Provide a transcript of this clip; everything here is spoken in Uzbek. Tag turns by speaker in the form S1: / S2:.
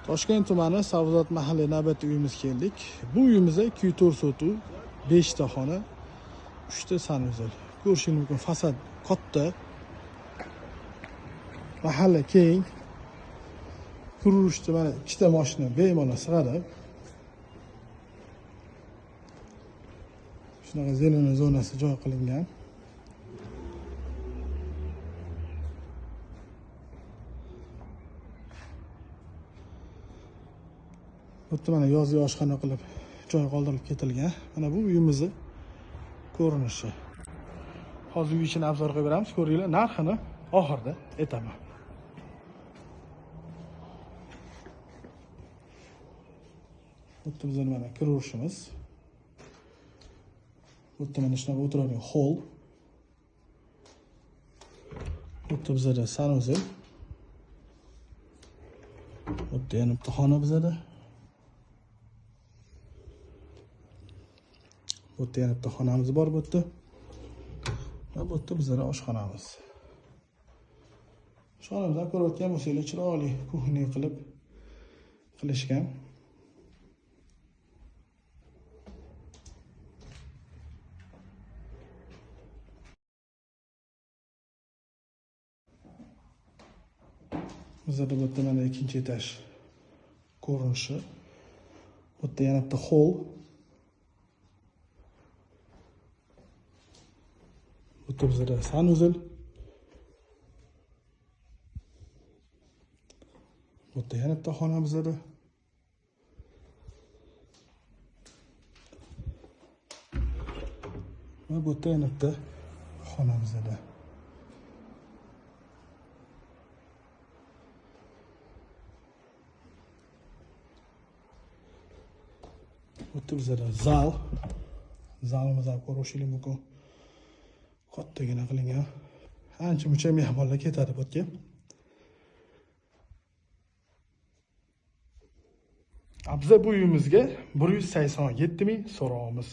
S1: Toshkent tumani Savzot mahalliy navbatdagi uyimizga keldik. Bu uyimizda 204 sotuv, 5 ta xona, 3 ta sanuzel. Ko'rishingiz mumkin, fasad katta. Mahalla keng. Qurilishda mana 2 ta mashina bemalol sig'adi. Shunaqa zelena zonasi joy qilingan. Bu mana yozgi oshxona qilib joy qoldirib ketilgan. Mana bu uyimizni ko'rinishi. Hozir uy ichini obzor qilib beramiz. Ko'ringlar, narxini oxirida aytaman. Bu bizning mana kirishimiz. Bu mana shunaqa o'tiradigan hol. Bu bizda sanuzel. Bu yana bitta xona bizda. Bu yerda yana bitta xonamiz bor bu yerda. Va bu yerda bizning oshxonamiz. Oshxonamizdan ko'rayotgan bo'lsangiz, chiroyli kuxnya qilishgan. Bizda bu yerda mana ikkinchi etaj ko'rinishi. Bu yerda yana bitta hol. Bu bizda sanuzel. Bu yerda yana bitta xona bizda. Va bu yerda yana bitta xona bizda. Bu yerda bizda zal. Zalimizni ham ko'rishingiz mumkin. Kattagina qilingan. Ancha-muncha mehmonlar ketadi bu yerga. Biz bu uyimizga 187 ming so'raymiz.